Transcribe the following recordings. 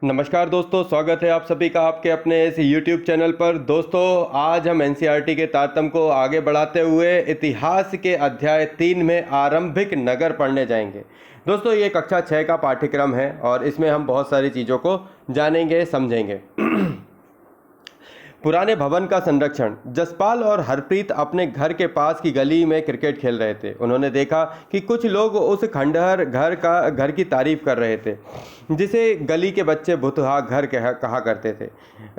नमस्कार दोस्तों, स्वागत है आप सभी का आपके अपने इस YouTube चैनल पर। दोस्तों, आज हम NCERT के तारतम्य को आगे बढ़ाते हुए इतिहास के अध्याय 3 में आरंभिक नगर पढ़ने जाएंगे। दोस्तों, ये कक्षा 6 का पाठ्यक्रम है और इसमें हम बहुत सारी चीज़ों को जानेंगे, समझेंगे। पुराने भवन का संरक्षण। जसपाल और हरप्रीत अपने घर के पास की गली में क्रिकेट खेल रहे थे। उन्होंने देखा कि कुछ लोग उस खंडहर घर की तारीफ कर रहे थे, जिसे गली के बच्चे भुतहा घर कहा करते थे।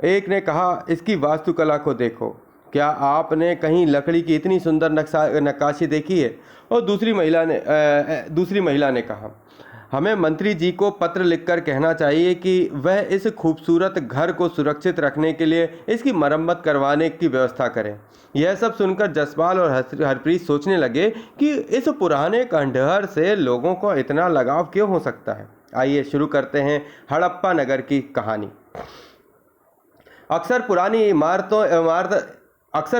एक ने कहा, इसकी वास्तुकला को देखो, क्या आपने कहीं लकड़ी की इतनी सुंदर नक्काशी देखी है? और दूसरी महिला ने कहा, हमें मंत्री जी को पत्र लिखकर कहना चाहिए कि वह इस खूबसूरत घर को सुरक्षित रखने के लिए इसकी मरम्मत करवाने की व्यवस्था करें। यह सब सुनकर जसपाल और हरप्रीत सोचने लगे कि इस पुराने खंडहर से लोगों को इतना लगाव क्यों हो सकता है। आइए शुरू करते हैं हड़प्पा नगर की कहानी। अक्सर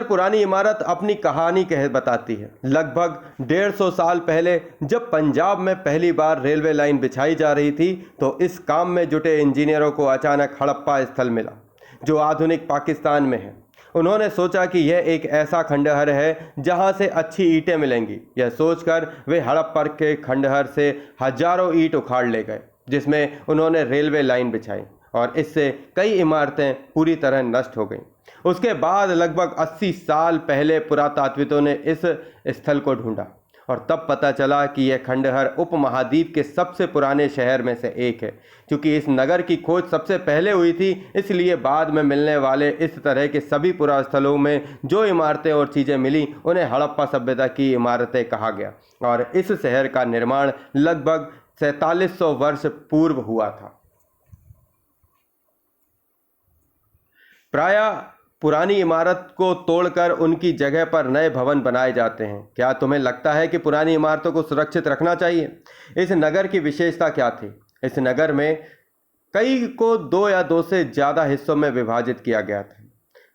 पुरानी इमारत अपनी कहानी बताती है। लगभग 150 साल पहले जब पंजाब में पहली बार रेलवे लाइन बिछाई जा रही थी, तो इस काम में जुटे इंजीनियरों को अचानक हड़प्पा स्थल मिला, जो आधुनिक पाकिस्तान में है। उन्होंने सोचा कि यह एक ऐसा खंडहर है जहां से अच्छी ईंटें मिलेंगी। यह सोचकर वे हड़प्पा के खंडहर से हजारों ईंट उखाड़ ले गए, जिसमें उन्होंने रेलवे लाइन बिछाई, और इससे कई इमारतें पूरी तरह नष्ट हो गईं। उसके बाद लगभग 80 साल पहले पुरातात्विकों ने इस स्थल को ढूंढा, और तब पता चला कि यह खंडहर उपमहाद्वीप के सबसे पुराने शहर में से एक है। क्योंकि इस नगर की खोज सबसे पहले हुई थी, इसलिए बाद में मिलने वाले इस तरह के सभी पुरास्थलों में जो इमारतें और चीज़ें मिली, उन्हें हड़प्पा सभ्यता की इमारतें कहा गया। और इस शहर का निर्माण लगभग 4700 वर्ष पूर्व हुआ था। प्रायः पुरानी इमारत को तोड़कर उनकी जगह पर नए भवन बनाए जाते हैं। क्या तुम्हें लगता है कि पुरानी इमारतों को सुरक्षित रखना चाहिए? इस नगर की विशेषता क्या थी? इस नगर में कई को 2 या 2 से ज़्यादा हिस्सों में विभाजित किया गया था।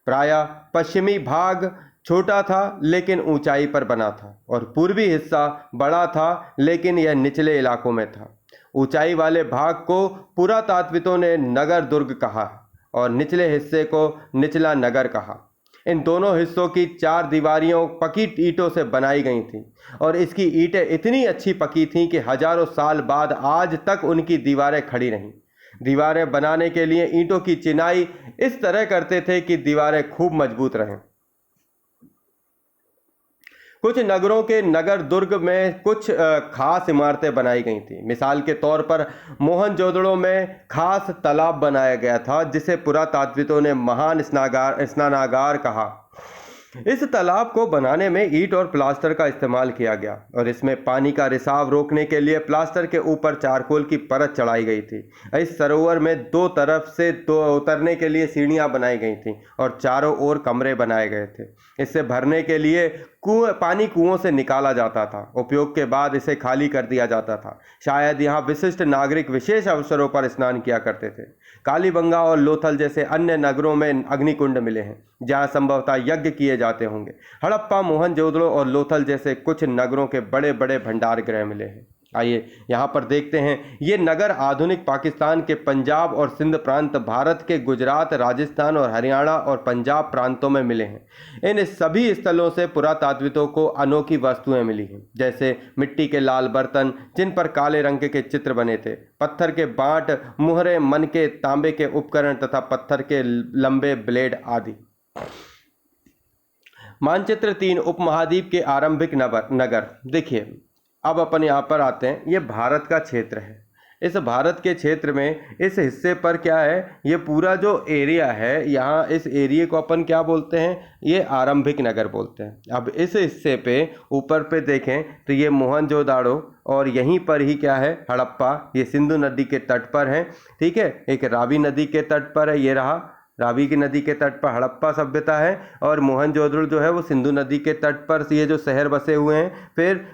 प्रायः पश्चिमी भाग छोटा था लेकिन ऊंचाई पर बना था, और पूर्वी हिस्सा बड़ा था लेकिन यह निचले इलाकों में था। ऊंचाई वाले भाग को पुरातात्विकों ने नगर दुर्ग कहा, और निचले हिस्से को निचला नगर कहा। इन दोनों हिस्सों की 4 दीवारियां पकी ईंटों से बनाई गई थीं, और इसकी ईंटें इतनी अच्छी पकी थीं कि हजारों साल बाद आज तक उनकी दीवारें खड़ी रहीं। दीवारें बनाने के लिए ईंटों की चिनाई इस तरह करते थे कि दीवारें खूब मजबूत रहें। कुछ नगरों के नगर दुर्ग में कुछ खास इमारतें बनाई गई थी। मिसाल के तौर पर मोहनजोदड़ो में खास तालाब बनाया गया था, जिसे पुरातात्विकों ने महान स्नानागार कहा। इस तालाब को बनाने में ईंट और प्लास्टर का इस्तेमाल किया गया, और इसमें पानी का रिसाव रोकने के लिए प्लास्टर के ऊपर चारकोल की परत चढ़ाई गई थी। इस सरोवर में 2 तरफ से उतरने के लिए सीढ़ियां बनाई गई थीं, और चारों ओर कमरे बनाए गए थे। इससे भरने के लिए पानी कुओं से निकाला जाता था। उपयोग के बाद इसे खाली कर दिया जाता था। शायद यहाँ विशिष्ट नागरिक विशेष अवसरों पर स्नान किया करते थे। कालीबंगा और लोथल जैसे अन्य नगरों में अग्निकुंड मिले हैं, जहाँ संभवतः यज्ञ किए जाते होंगे। हड़प्पा, मोहनजोदड़ो और लोथल जैसे कुछ नगरों के बड़े बड़े भंडार गृह मिले हैं। आइए यहाँ पर देखते हैं। ये नगर आधुनिक पाकिस्तान के पंजाब और सिंध प्रांत, भारत के गुजरात, राजस्थान और हरियाणा और पंजाब प्रांतों में मिले हैं। इन सभी स्थलों से पुरातात्विकों को अनोखी वस्तुएं मिली हैं, जैसे मिट्टी के लाल बर्तन जिन पर काले रंग के चित्र बने थे, पत्थर के बांट, मुहरे, मनके, तांबे के उपकरण तथा पत्थर के लंबे ब्लेड आदि। मानचित्र 3, उपमहाद्वीप के आरंभिक नगर। देखिए, अब अपन यहाँ पर आते हैं। ये भारत का क्षेत्र है। इस भारत के क्षेत्र में इस हिस्से पर क्या है, ये पूरा जो एरिया है, यहाँ इस एरिया को अपन क्या बोलते हैं? ये आरंभिक नगर बोलते हैं। अब इस हिस्से पे ऊपर पे देखें तो ये मोहनजोदाड़ो, और यहीं पर ही क्या है? हड़प्पा। ये सिंधु नदी के तट पर है, ठीक है। एक रावी नदी के तट पर है, ये रहा रावी की नदी के तट पर हड़प्पा सभ्यता है, और मोहनजोदड़ो जो है वो सिंधु नदी के तट पर ये जो शहर बसे हुए हैं। फिर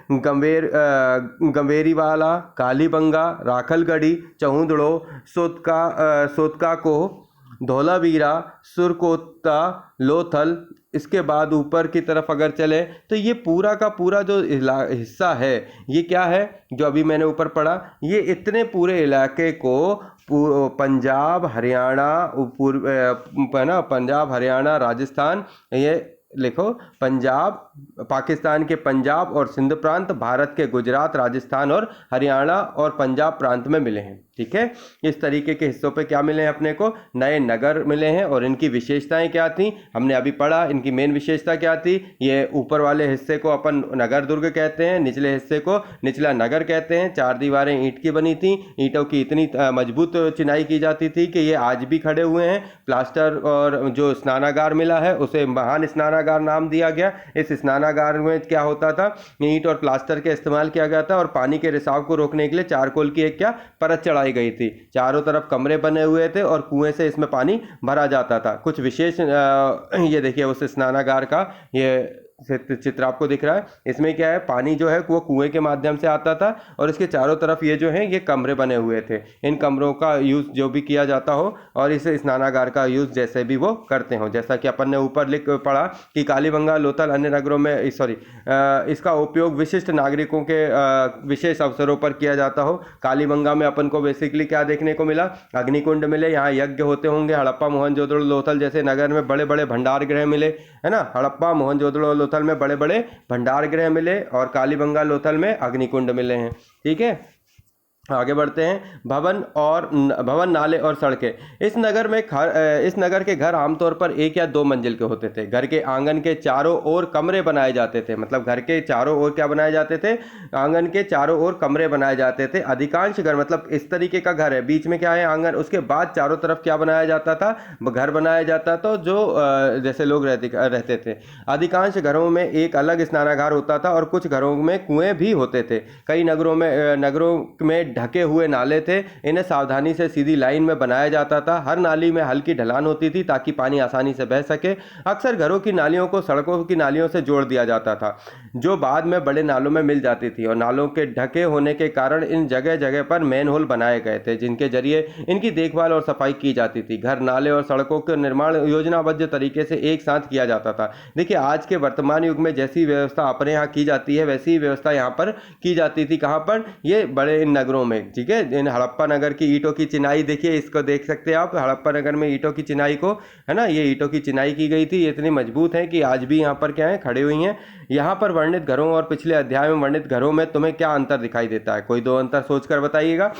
गंभीरवाला, कालीबंगा, राखलगढ़ी, चहुंदड़ो, सोतका को, धौलावीरा, सुरकोता, लोथल। इसके बाद ऊपर की तरफ अगर चले तो ये पूरा का पूरा जो हिस्सा है, ये क्या है जो अभी मैंने ऊपर पढ़ा, ये इतने पूरे इलाके को पंजाब हरियाणा पूर्व है ना, पंजाब हरियाणा राजस्थान, ये लिखो पंजाब, पाकिस्तान के पंजाब और सिंध प्रांत, भारत के गुजरात, राजस्थान और हरियाणा और पंजाब प्रांत में मिले हैं। ठीक है, इस तरीके के हिस्सों पे क्या मिले हैं अपने को, नए नगर मिले हैं। और इनकी विशेषताएं क्या थी, हमने अभी पढ़ा। इनकी मेन विशेषता क्या थी, ये ऊपर वाले हिस्से को अपन नगर दुर्ग कहते हैं, निचले हिस्से को निचला नगर कहते हैं। 4 दीवारें ईंट की बनी थी, ईंटों की इतनी मजबूत चिनाई की जाती थी कि ये आज भी खड़े हुए हैं। प्लास्टर और जो स्नानागार मिला है उसे महान स्नानागार नाम दिया गया। इस स्नानागार में क्या होता था, ईंट और प्लास्टर का इस्तेमाल किया गया था और पानी के रिसाव को रोकने के लिए चारकोल की एक क्या परत चढ़ाई गई थी। चारों तरफ कमरे बने हुए थे और कुएं से इसमें पानी भरा जाता था। कुछ विशेष ये देखिए उस स्नानागार का ये चित्र आपको दिख रहा है। इसमें क्या है, पानी जो है वो कुएं के माध्यम से आता था और इसके चारों तरफ ये जो है ये कमरे बने हुए थे। इन कमरों का यूज़ जो भी किया जाता हो और इस स्नानागार का यूज़ जैसे भी वो करते हो, जैसा कि अपन ने ऊपर लिख पढ़ा कि कालीबंगा लोथल अन्य नगरों में इसका उपयोग विशिष्ट नागरिकों के विशेष अवसरों पर किया जाता हो। कालीबंगा में अपन को बेसिकली क्या देखने को मिला, अग्निकुंड मिले, यहाँ यज्ञ होते होंगे। हड़प्पा मोहनजोदड़ो लोथल जैसे नगर में बड़े बड़े भंडार गृह मिले, है ना। हड़प्पा मोहनजोदड़ो लोथल में बड़े बड़े भंडार गृह मिले और कालीबंगा लोथल में अग्निकुंड मिले हैं। ठीक है, आगे बढ़ते हैं। भवन नाले और सड़कें। इस नगर के घर आमतौर पर 1 या 2 मंजिल के होते थे। घर के आंगन के चारों ओर कमरे बनाए जाते थे, मतलब घर के चारों ओर क्या बनाए जाते थे, आंगन के चारों ओर कमरे बनाए जाते थे। अधिकांश घर, मतलब इस तरीके का घर है, बीच में क्या है आंगन, उसके बाद चारों तरफ क्या बनाया जाता था, घर बनाया जाता था जो जैसे लोग रहते थे। अधिकांश घरों में एक अलग स्नानागार होता था और कुछ घरों में कुएं भी होते थे। कई नगरों में ढके हुए नाले थे, इन्हें सावधानी से सीधी लाइन में बनाया जाता था। हर नाली में हल्की ढलान होती थी ताकि पानी आसानी से बह सके। अक्सर घरों की नालियों को सड़कों की नालियों से जोड़ दिया जाता था जो बाद में बड़े नालों में मिल जाती थी, और नालों के ढके होने के कारण इन जगह जगह पर मैन होल बनाए गए थे जिनके जरिए इनकी देखभाल और सफाई की जाती थी। घर, नाले और सड़कों के निर्माण योजनाबद्ध तरीके से एक साथ किया जाता था। देखिए आज के वर्तमान युग में जैसी व्यवस्था अपने यहाँ की जाती है वैसी व्यवस्था यहाँ पर की जाती थी। कहाँ पर, ये बड़े इन नगरों में। ठीक है, इन हड़प्पा नगर की ईंटों की चिनाई देखिए, इसको देख सकते हैं आप। हड़प्पा नगर में ईंटों की चिनाई को, है ना, ये ईंटों की चिनाई की गई थी। ये इतनी मजबूत है कि आज भी यहाँ पर क्या है, खड़ी हुई हैं। यहाँ पर वर्णित घरों और पिछले अध्याय में वर्णित घरों में तुम्हें क्या अंतर दिखाई देता है, कोई 2 अंतर सोचकर बताइएगा।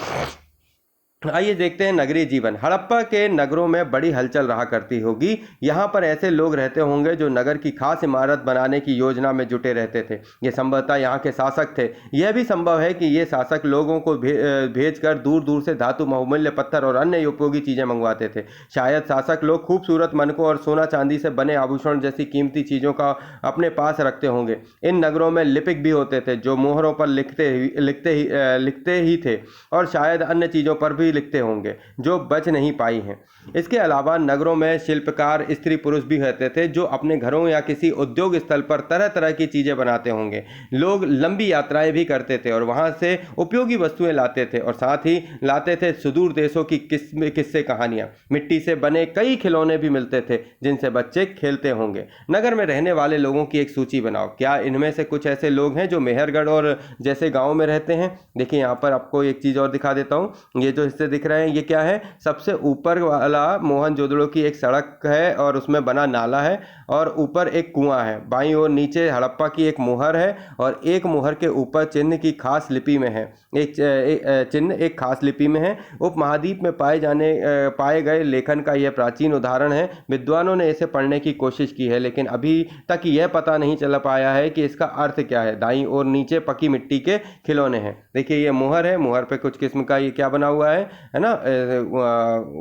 आइए देखते हैं नगरीय जीवन। हड़प्पा के नगरों में बड़ी हलचल रहा करती होगी। यहाँ पर ऐसे लोग रहते होंगे जो नगर की खास इमारत बनाने की योजना में जुटे रहते थे। ये संभवतः यहाँ के शासक थे। यह भी संभव है कि ये शासक लोगों को भेजकर दूर दूर से धातु, बहुमूल्य पत्थर और अन्य उपयोगी चीजें मंगवाते थे। शायद शासक लोग खूबसूरत मनकों और सोना चांदी से बने आभूषण जैसी कीमती चीजों का अपने पास रखते होंगे। इन नगरों में लिपिक भी होते थे जो मोहरों पर लिखते ही थे और शायद अन्य चीजों पर भी लिखते होंगे जो बच नहीं पाई हैं। इसके अलावा नगरों में शिल्पकार स्त्री पुरुष भी रहते थे जो अपने घरों या किसी उद्योग स्थल पर तरह तरह की चीजें बनाते होंगे। लोग लंबी यात्राएं भी करते थे और वहां से उपयोगी वस्तुएं लाते थे और साथ ही लाते थे सुदूर देशों की किस्से कहानियां। मिट्टी से बने कई खिलौने भी मिलते थे जिनसे बच्चे खेलते होंगे। नगर में रहने वाले लोगों की एक सूची बनाओ। क्या इनमें से कुछ ऐसे लोग हैं जो मेहरगढ़ और जैसे गाँव में रहते हैं? देखिए यहाँ पर आपको एक चीज और दिखा देता हूँ। ये जो हिस्से दिख रहे हैं ये क्या है, सबसे ऊपर वाला मोहनजोदड़ो की एक सड़क है और उसमें बना नाला है और ऊपर एक कुआं है। बाईं ओर नीचे हड़प्पा की एक मुहर है और एक मुहर के ऊपर चिन्ह की खास लिपि में है। चिन्ह एक खास लिपि में है। उपमहाद्वीप में पाए गए लेखन का यह प्राचीन उदाहरण है। विद्वानों ने इसे पढ़ने की कोशिश की है लेकिन अभी तक यह पता नहीं चल पाया है कि इसका अर्थ क्या है। दाईं ओर नीचे पकी मिट्टी के खिलौने हैं। देखिए ये मुहर है, मुहर पे कुछ किस्म का ये क्या बना हुआ है ना,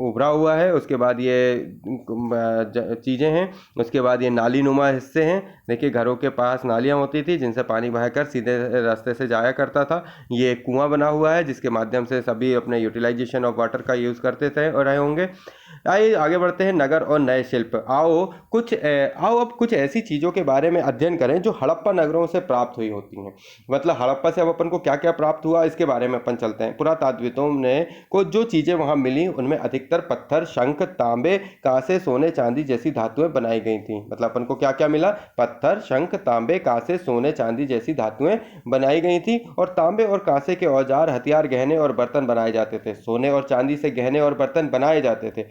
उभरा हुआ है। उसके बाद ये चीज़ें हैं। उसके बाद ये नाली नुमा हिस्से हैं। देखिए घरों के पास नालियाँ होती थी जिनसे पानी बहकर सीधे रास्ते से जाया करता था। ये कुआं बना हुआ है जिसके माध्यम से सभी अपने यूटिलाइजेशन ऑफ वाटर का यूज़ करते थे और रहे होंगे। आइए आगे बढ़ते हैं, नगर और नए शिल्प। आओ अब कुछ ऐसी चीज़ों के बारे में अध्ययन करें जो हड़प्पा नगरों से प्राप्त हुई होती हैं। मतलब हड़प्पा से अब अपन को क्या क्या प्राप्त हुआ इसके बारे में अपन चलते हैं। पुरातात्विदों ने वो जो चीज़ें वहाँ मिली उनमें अधिकतर पत्थर, शंख, तांबे, कांसे, सोने, चांदी जैसी धातुएं बनाई गई थी। मतलब अपन को क्या क्या मिला? पत्थर, शंख, तांबे, कांसे, सोने, चांदी जैसी धातुएं बनाई गई थी। और तांबे और कांसे के औजार, हथियार, गहने और बर्तन बनाए जाते थे। सोने और चांदी से गहने और बर्तन बनाए जाते थे।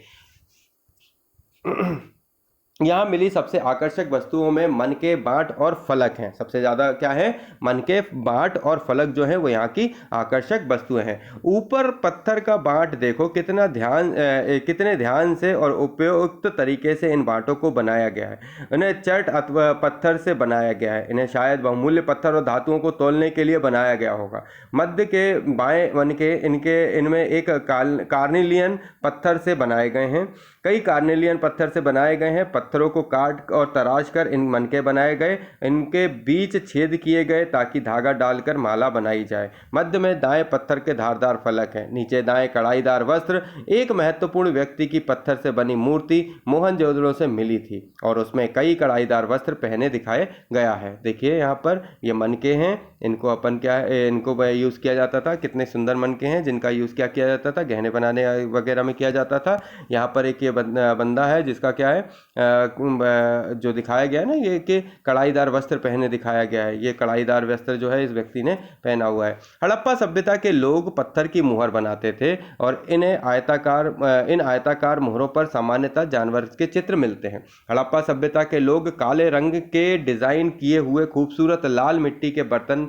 यहाँ मिली सबसे आकर्षक वस्तुओं में मन के बांट और फलक हैं। सबसे ज़्यादा क्या है? मन के बांट और फलक जो है वो यहाँ की आकर्षक वस्तुएं हैं। ऊपर पत्थर का बांट देखो कितने ध्यान से और उपयुक्त तरीके से इन बांटों को बनाया गया है। इन्हें चट अथवा पत्थर से बनाया गया है। इन्हें शायद बहुमूल्य पत्थर और धातुओं को तोलने के लिए बनाया गया होगा। मध्य के बाएं मन के इनमें एक कार्नेलियन पत्थर से बनाए गए हैं। कई कार्नेलियन पत्थर से बनाए गए हैं। पत्थरों को काट और तराश कर इन मनके बनाए गए। इनके बीच छेद किए गए ताकि धागा डालकर माला बनाई जाए। मध्य में दाएं पत्थर के धारदार फलक हैं। नीचे दाएं कढ़ाईदार वस्त्र। एक महत्वपूर्ण व्यक्ति की पत्थर से बनी मूर्ति मोहनजोदड़ो से मिली थी और उसमें कई कढ़ाईदार वस्त्र पहने दिखाए गया है। देखिए यहाँ पर ये मनके हैं। इनको अपन इनको यूज़ किया जाता था। कितने सुंदर मनके हैं जिनका यूज़ क्या किया जाता था? गहने बनाने वगैरह में किया जाता था। यहाँ पर एक ये बंदा है जिसका क्या है जो दिखाया गया है ना, ये कि कढ़ाईदार वस्त्र पहने दिखाया गया है। ये कढ़ाईदार वस्त्र जो है इस व्यक्ति ने पहना हुआ है। हड़प्पा सभ्यता के लोग पत्थर की मुहर बनाते थे और इन आयताकार मुहरों पर सामान्यतः जानवर के चित्र मिलते हैं। हड़प्पा सभ्यता के लोग काले रंग के डिजाइन किए हुए खूबसूरत लाल मिट्टी के बर्तन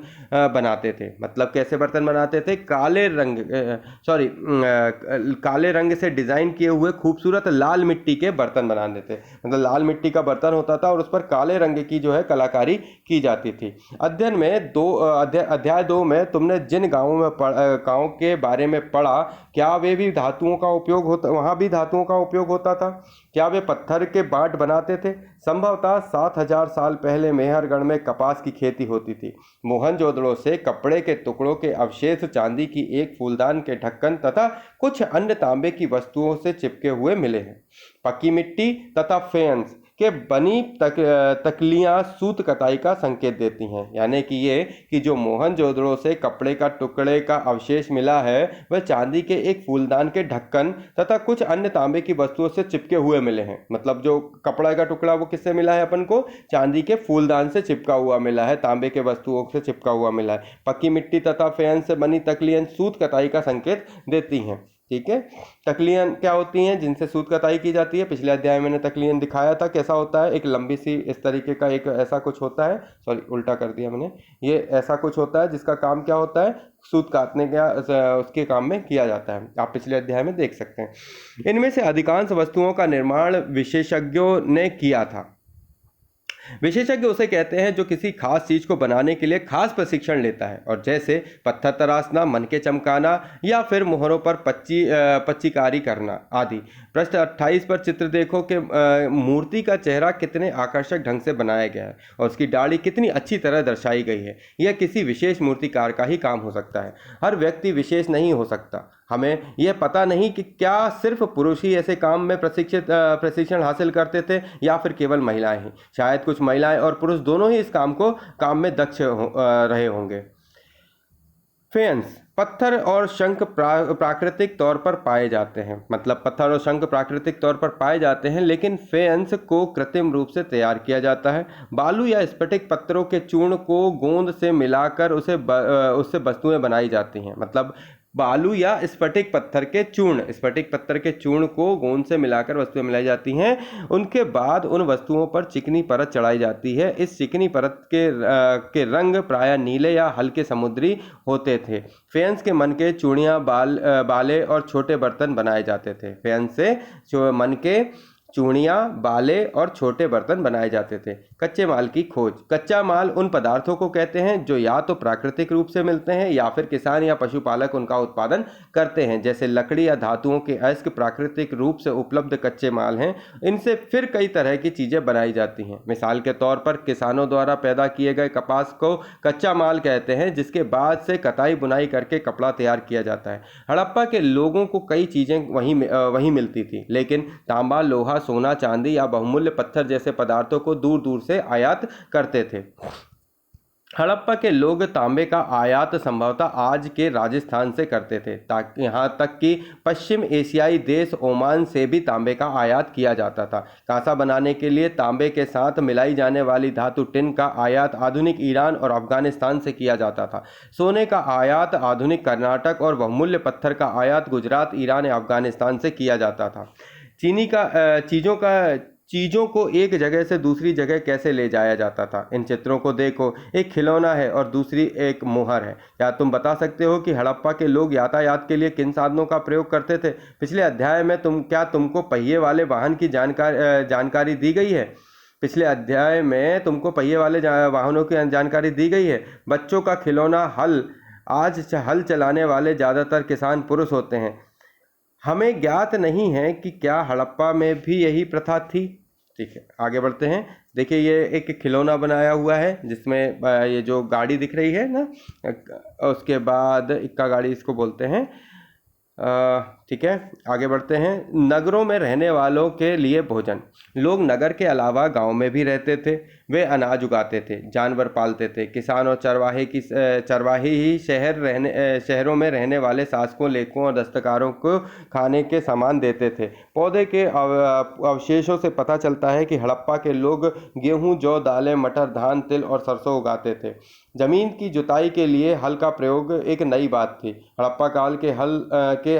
बनाते थे। मतलब कैसे बर्तन बनाते थे? काले रंग से डिजाइन किए हुए खूबसूरत लाल मिट्टी के बर्तन बनाते थे। मतलब लाल मिट्टी का बर्तन होता था और उस पर काले रंग की जो है कलाकारी की जाती थी। अध्याय 2 में तुमने जिन गांवों के बारे में पढ़ा, क्या वे भी धातुओं का उपयोग होता वहां भी धातुओं का उपयोग होता था? क्या वे पत्थर के बांट बनाते थे? संभवतः 7000 साल पहले मेहरगढ़ में कपास की खेती होती थी। मोहनजोदड़ो से कपड़े के टुकड़ों के अवशेष, चांदी की एक फूलदान के ढक्कन तथा कुछ अन्य तांबे की वस्तुओं से चिपके हुए मिले हैं। पक्की मिट्टी तथा फेंस के बनी तकलियां सूत कताई का संकेत देती हैं। यानी कि ये कि जो मोहनजोदड़ो से कपड़े का टुकड़े का अवशेष मिला है वह चांदी के एक फूलदान के ढक्कन तथा कुछ अन्य तांबे की वस्तुओं से चिपके हुए मिले हैं। मतलब जो कपड़ा का टुकड़ा वो किससे मिला है? अपन को चांदी के फूलदान से चिपका हुआ मिला है, तांबे के वस्तुओं से चिपका हुआ मिला है। पक्की मिट्टी तथा फेंस से बनी तकलियां सूत कताई का संकेत देती हैं। ठीक है, तकलियन क्या होती हैं? जिनसे सूत कताई की जाती है। पिछले अध्याय में मैंने तकलियन दिखाया था कैसा होता है। एक लंबी सी इस तरीके का एक ऐसा कुछ होता है, सॉरी उल्टा कर दिया मैंने। ये ऐसा कुछ होता है जिसका काम क्या होता है? सूत काटने का उसके काम में किया जाता है। आप पिछले अध्याय में देख सकते हैं। इनमें से अधिकांश वस्तुओं का निर्माण विशेषज्ञों ने किया था। विशेषज्ञ उसे कहते हैं जो किसी खास चीज को बनाने के लिए खास प्रशिक्षण लेता है, और जैसे पत्थर तराशना, मनके चमकाना या फिर मोहरों पर पच्चीकारी करना आदि। पृष्ठ 28 पर चित्र देखो कि मूर्ति का चेहरा कितने आकर्षक ढंग से बनाया गया है और उसकी दाढ़ी कितनी अच्छी तरह दर्शाई गई है। यह किसी विशेष मूर्तिकार का ही काम हो सकता है। हर व्यक्ति विशेष नहीं हो सकता। हमें यह पता नहीं कि क्या सिर्फ पुरुष ही ऐसे काम में प्रशिक्षण हासिल करते थे या फिर केवल महिलाएं ही। शायद कुछ महिलाएं और पुरुष दोनों ही इस काम में दक्ष रहे होंगे। फेंस, पत्थर और शंख प्राकृतिक तौर पर पाए जाते हैं। मतलब पत्थर और शंख प्राकृतिक तौर पर पाए जाते हैं, लेकिन फेंस को कृत्रिम रूप से तैयार किया जाता है। बालू या स्फटिक पत्थरों के चूर्ण को गोंद से मिलाकर उससे वस्तुएं बनाई जाती हैं। मतलब बालू या स्फटिक पत्थर के चूर्ण को गोंद से मिलाकर वस्तुएं मिलाई जाती हैं। उनके बाद उन वस्तुओं पर चिकनी परत चढ़ाई जाती है। इस चिकनी परत के रंग प्रायः नीले या हल्के समुद्री होते थे। फेंस के मनके, चूड़ियाँ, बाले और छोटे बर्तन बनाए जाते थे। फेंस से मनके, चूड़ियाँ, बाले और छोटे बर्तन बनाए जाते थे। कच्चे माल की खोज। कच्चा माल उन पदार्थों को कहते हैं जो या तो प्राकृतिक रूप से मिलते हैं या फिर किसान या पशुपालक उनका उत्पादन करते हैं। जैसे लकड़ी या धातुओं के अयस्क प्राकृतिक रूप से उपलब्ध कच्चे माल हैं। इनसे फिर कई तरह की चीज़ें बनाई जाती हैं। मिसाल के तौर पर किसानों द्वारा पैदा किए गए कपास को कच्चा माल कहते हैं, जिसके बाद से कताई बुनाई करके कपड़ा तैयार किया जाता है। हड़प्पा के लोगों को कई चीज़ें वहीं मिलती थी, लेकिन तांबा, लोहा, सोना, चांदी या बहुमूल्य पत्थर जैसे पदार्थों को दूर दूर से आयात करते थे। हड़प्पा के लोग तांबे का आयात संभवतः आज के राजस्थान से करते थे, ताकि यहाँ तक कि पश्चिम एशियाई देश ओमान से भी तांबे का आयात किया जाता था। कांसा बनाने के लिए तांबे के साथ मिलाई जाने वाली धातु टिन का आयात आधुनिक ईरान और अफगानिस्तान से किया जाता था। सोने का आयात आधुनिक कर्नाटक और बहुमूल्य पत्थर का आयात गुजरात, ईरान या अफगानिस्तान से किया जाता था। चीज़ों को एक जगह से दूसरी जगह कैसे ले जाया जाता था। इन चित्रों को देखो, एक खिलौना है और दूसरी एक मुहर है। क्या तुम बता सकते हो कि हड़प्पा के लोग यातायात के लिए किन साधनों का प्रयोग करते थे? पिछले अध्याय में तुमको पहिए वाले वाहन की जानकारी दी गई है? पिछले अध्याय में तुमको पहिए वाले वाहनों की जानकारी दी गई है। बच्चों का खिलौना हल। आज हल चलाने वाले ज़्यादातर किसान पुरुष होते हैं। हमें ज्ञात नहीं है कि क्या हड़प्पा में भी यही प्रथा थी। ठीक है, आगे बढ़ते हैं। देखिए, ये एक खिलौना बनाया हुआ है जिसमें ये जो गाड़ी दिख रही है ना, उसके बाद इक्का गाड़ी इसको बोलते हैं। ठीक है, आगे बढ़ते हैं। नगरों में रहने वालों के लिए भोजन। लोग नगर के अलावा गांव में भी रहते थे। वे अनाज उगाते थे, जानवर पालते थे। किसान और चरवाहे ही शहरों में रहने वाले शासकों, लेखकों और दस्तकारों को खाने के सामान देते थे। पौधे के अवशेषों से पता चलता है कि हड़प्पा के लोग गेहूं, जौ, दालें, मटर, धान, तिल और सरसों उगाते थे। जमीन की जुताई के लिए हल का प्रयोग एक नई बात थी। हड़प्पा काल के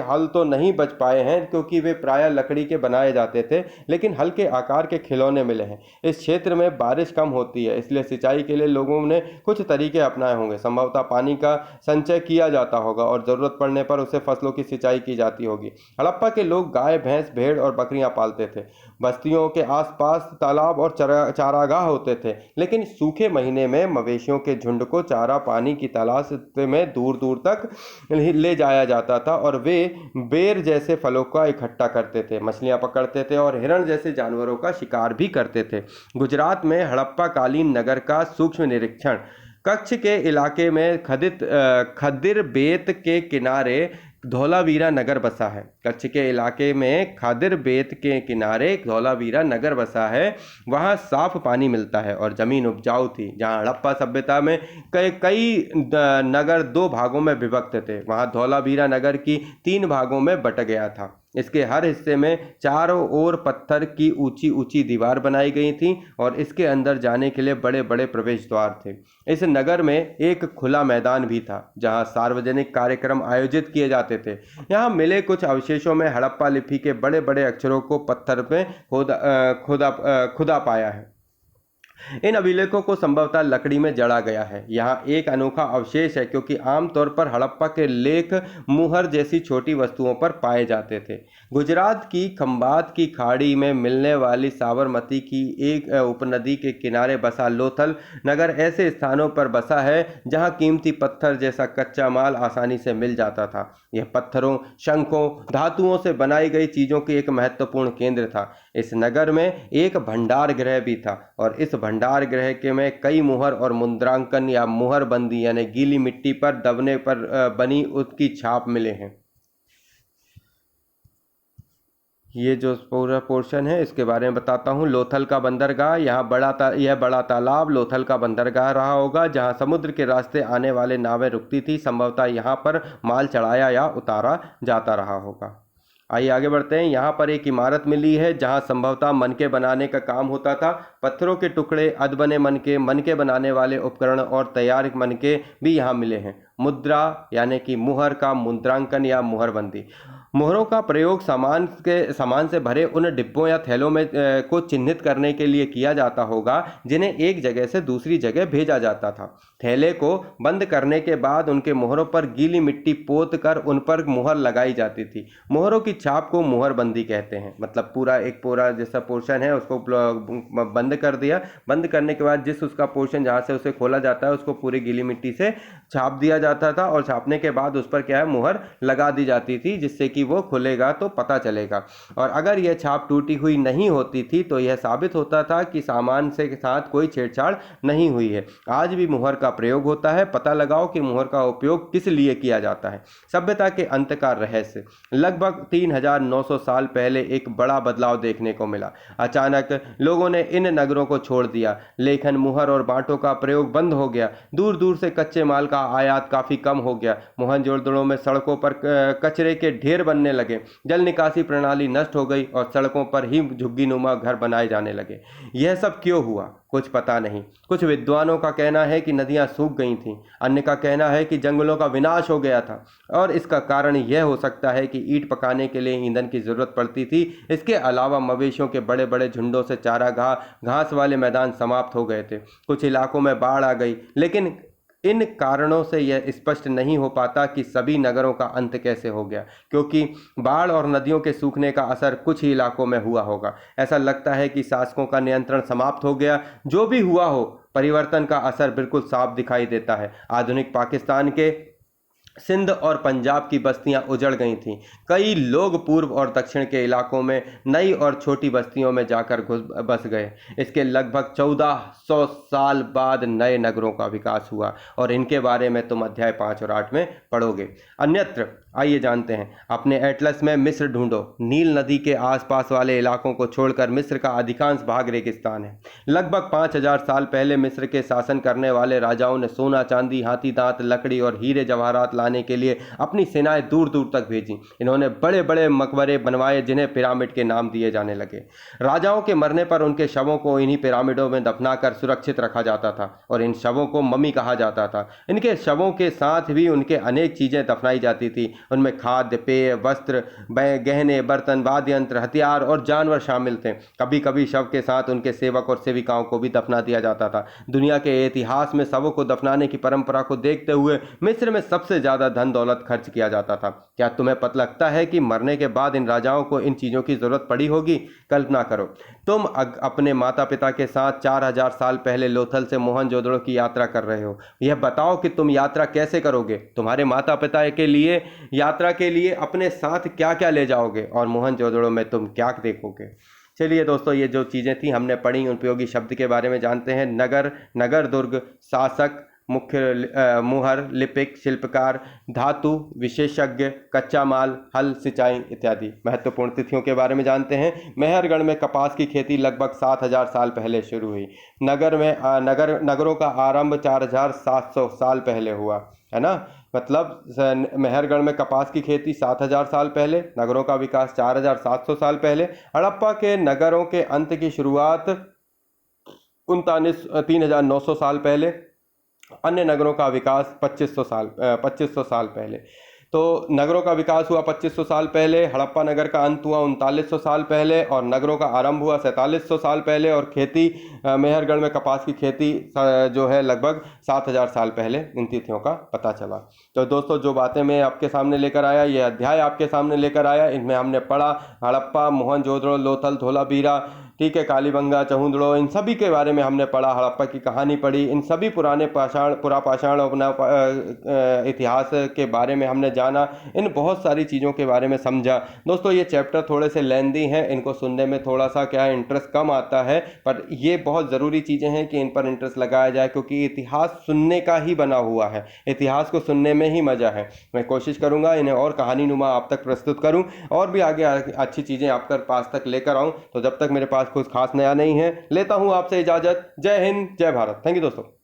हल तो नहीं बच पाए हैं क्योंकि वे प्रायः लकड़ी के बनाए जाते थे, लेकिन हल के आकार के खिलौने मिले हैं। इस क्षेत्र में बारिश कम होती है, इसलिए सिंचाई के लिए लोगों ने कुछ तरीके अपनाए होंगे। संभवतः पानी का संचय किया जाता होगा और जरूरत पड़ने पर उससे फसलों की सिंचाई की जाती होगी। हड़प्पा के लोग गाय, भैंस, भेड़ और बकरियां पालते थे। बस्तियों के आसपास तालाब और चारागाह होते थे, लेकिन सूखे महीने में मवेशियों के झुंड को चारा पानी की तलाश में दूर दूर तक ले जाया जाता था और वे बेर जैसे फलों का इकट्ठा करते थे, मछलियां पकड़ते थे और हिरण जैसे जानवरों का शिकार भी करते थे। गुजरात में हड़प्पा कालीन नगर का सूक्ष्म निरीक्षण। कच्छ के इलाके में खदिर बेत के किनारे धौलावीरा नगर बसा है। कच्छ के इलाके में खादिर बेत के किनारे धौलावीरा नगर बसा है। वहाँ साफ पानी मिलता है और ज़मीन उपजाऊ थी। जहाँ हड़प्पा सभ्यता में कई नगर दो भागों में विभक्त थे, वहाँ धौलावीरा नगर की 3 भागों में बट गया था। इसके हर हिस्से में चारों ओर पत्थर की ऊंची ऊंची दीवार बनाई गई थी और इसके अंदर जाने के लिए बड़े बड़े प्रवेश द्वार थे। इस नगर में एक खुला मैदान भी था जहां सार्वजनिक कार्यक्रम आयोजित किए जाते थे। यहां मिले कुछ अवशेषों में हड़प्पा लिपि के बड़े बड़े अक्षरों को पत्थर में खुदा पाया है। इन अभिलेखों को संभवतः लकड़ी में जड़ा गया है। यहाँ एक अनोखा अवशेष है क्योंकि आमतौर पर हड़प्पा के लेख मुहर जैसी छोटी वस्तुओं पर पाए जाते थे। गुजरात की खंबात की खाड़ी में मिलने वाली साबरमती की एक उपनदी के किनारे बसा लोथल नगर ऐसे स्थानों पर बसा है जहाँ कीमती पत्थर जैसा कच्चा माल आसानी से मिल जाता था। यह पत्थरों, शंखों, धातुओं से बनाई गई चीज़ों की एक महत्वपूर्ण केंद्र था। इस नगर में एक भंडार गृह भी था और इस भंडार गृह के में कई मुहर और मुद्रांकन या मुहर बंदी यानी गीली मिट्टी पर दबने पर बनी उसकी छाप मिले हैं। ये जो पूरा पोर्शन है इसके बारे में बताता हूँ। लोथल का बंदरगाह, यह बड़ा तालाब लोथल का बंदरगाह रहा होगा जहाँ समुद्र के रास्ते आने वाले नावें रुकती थी। संभवतः यहाँ पर माल चढ़ाया या उतारा जाता रहा होगा। आइए आगे बढ़ते हैं। यहाँ पर एक इमारत मिली है जहाँ संभवतः मनके बनाने का काम होता था। पत्थरों के टुकड़े, अधबने मनके बनाने वाले उपकरण और तैयार मनके भी यहाँ मिले हैं। मुद्रा यानी कि मुहर का मुद्रांकन या मुहरबंदी। मोहरों का प्रयोग सामान से भरे उन डिब्बों या थैलों में को चिन्हित करने के लिए किया जाता होगा जिन्हें एक जगह से दूसरी जगह भेजा जाता था। थैले को बंद करने के बाद उनके मोहरों पर गीली मिट्टी पोत कर उन पर मुहर लगाई जाती थी। मोहरों की छाप को मुहरबंदी कहते हैं। मतलब पूरा जैसा पोर्शन है उसको बंद कर दिया। बंद करने के बाद जिस उसका पोर्शन जहाँ से उसे खोला जाता है उसको पूरी गीली मिट्टी से छाप दिया जाता था और छापने के बाद उस पर क्या है मुहर लगा दी जाती थी, जिससे कि वो खुलेगा तो पता चलेगा। और अगर यह छाप टूटी हुई नहीं होती थी तो यह साबित होता था कि सामान से के साथ कोई छेड़छाड़ नहीं हुई है। आज भी मुहर का प्रयोग होता है। पता लगाओ कि मुहर का उपयोग किस लिए किया जाता है। सभ्यता के अंत का रहस्य। लगभग 3900 साल पहले एक बड़ा बदलाव देखने को मिला। अचानक लोगों ने इन नगरों को छोड़ दिया। लेखन, मुहर और बांटों का प्रयोग बंद हो गया। दूर दूर से कच्चे माल का आयात काफी कम हो गया। मोहनजोदड़ो में सड़कों पर कचरे के ढेर बनने लगे। जल निकासी प्रणाली नष्ट हो गई और सड़कों पर ही झुग्गीनुमा घर बनाए जाने लगे। यह सब क्यों हुआ, कुछ पता नहीं। कुछ विद्वानों का कहना है कि नदियां सूख गई थीं, अन्य का कहना है कि जंगलों का विनाश हो गया था और इसका कारण यह हो सकता है कि ईंट पकाने के लिए ईंधन की जरूरत पड़ती थी। इसके अलावा मवेशियों के बड़े बड़े झुंडों से चारागाह, घास वाले मैदान समाप्त हो गए थे। कुछ इलाकों में बाढ़ आ गई, लेकिन इन कारणों से यह स्पष्ट नहीं हो पाता कि सभी नगरों का अंत कैसे हो गया, क्योंकि बाढ़ और नदियों के सूखने का असर कुछ ही इलाकों में हुआ होगा। ऐसा लगता है कि शासकों का नियंत्रण समाप्त हो गया। जो भी हुआ हो, परिवर्तन का असर बिल्कुल साफ दिखाई देता है। आधुनिक पाकिस्तान के सिंध और पंजाब की बस्तियां उजड़ गई थीं। कई लोग पूर्व और दक्षिण के इलाकों में नई और छोटी बस्तियों में जाकर बस गए। इसके लगभग 1400 साल बाद नए नगरों का विकास हुआ और इनके बारे में तुम अध्याय 5 और 8 में पढ़ोगे। अन्यत्र आइए जानते हैं। अपने एटलस में मिस्र ढूंढो। नील नदी के आसपास वाले इलाकों को छोड़कर मिस्र का अधिकांश भाग रेगिस्तान है। लगभग 5000 साल पहले मिस्र के शासन करने वाले राजाओं ने सोना, चांदी, हाथी दांत, लकड़ी और हीरे जवाहरात लाने के लिए अपनी सेनाएं दूर दूर तक भेजी। इन्होंने बड़े बड़े मकबरे बनवाए जिन्हें पिरामिड के नाम दिए जाने लगे। राजाओं के मरने पर उनके शवों को इन्हीं पिरामिडों में दफनाकर सुरक्षित रखा जाता था और इन शवों को मम्मी कहा जाता था। इनके शवों के साथ भी उनके अनेक चीजें दफनाई जाती थी। उनमें खाद्य, पेय, वस्त्र, गहने, बर्तन, वाद्य यंत्र, हथियार और जानवर शामिल थे। कभी कभी शव के साथ उनके सेवक और सेविकाओं को भी दफना दिया जाता था। दुनिया के इतिहास में शवों को दफनाने की परंपरा को देखते हुए मिस्र में सबसे ज्यादा धन दौलत खर्च किया जाता था। क्या तुम्हें पता लगता है कि मरने के बाद इन राजाओं को इन चीजों की जरूरत पड़ी होगी? कल्पना करो, तुम अपने माता पिता के साथ 4000 साल पहले लोथल से मोहनजोदड़ो की यात्रा कर रहे हो। यह बताओ कि तुम यात्रा कैसे करोगे? तुम्हारे माता पिता के लिए यात्रा के लिए अपने साथ क्या क्या ले जाओगे और मोहनजोदड़ो में तुम क्या देखोगे? चलिए दोस्तों, ये जो चीज़ें थी हमने पढ़ी। उपयोगी शब्द के बारे में जानते हैं। नगर, नगर दुर्ग, शासक, मुख्य, मुहर, लिपिक, शिल्पकार, धातु, विशेषज्ञ, कच्चा माल, हल, सिंचाई इत्यादि। महत्वपूर्ण तिथियों के बारे में जानते हैं। मेहरगढ़ में कपास की खेती लगभग 7000 साल पहले शुरू हुई। नगरों का आरंभ 4700 साल पहले हुआ, है ना। मतलब मेहरगढ़ में कपास की खेती 7000 साल पहले, नगरों का विकास 4700 साल पहले। हड़प्पा के नगरों के अंत की शुरुआत 3900 साल पहले। अन्य नगरों का विकास 2500 साल पहले। तो नगरों का विकास हुआ 2500 साल पहले, हड़प्पा नगर का अंत हुआ 3900 साल पहले और नगरों का आरंभ हुआ 4700 साल पहले। और खेती, मेहरगढ़ में कपास की खेती जो है लगभग 7000 साल पहले। इन तिथियों का पता चला। तो दोस्तों, जो बातें मैं आपके सामने लेकर आया, ये अध्याय आपके सामने लेकर आया, इनमें हमने पढ़ा हड़प्पा, मोहनजोदड़ो, लोथल, धोलावीरा, ठीक है, कालीबंगा, चहुंदड़ो, इन सभी के बारे में हमने पढ़ा। हड़प्पा की कहानी पढ़ी। इन सभी पुराने पुरापाषाण और इतिहास के बारे में हमने जाना। इन बहुत सारी चीज़ों के बारे में समझा। दोस्तों, ये चैप्टर थोड़े से लेंदी हैं, इनको सुनने में थोड़ा सा क्या है इंटरेस्ट कम आता है, पर ये बहुत ज़रूरी चीज़ें हैं कि इन पर इंटरेस्ट लगाया जाए, क्योंकि इतिहास सुनने का ही बना हुआ है। इतिहास को सुनने में ही मज़ा है। मैं कोशिश करूँगा इन्हें और कहानीनुमा आप तक प्रस्तुत करूँ और भी आगे अच्छी चीज़ें आपके पास तक लेकर आऊँ। तो जब तक मेरे पास कुछ खास नया नहीं है, लेता हूँ आपसे इजाज़त। जय हिंद, जय भारत। थैंक यू दोस्तों।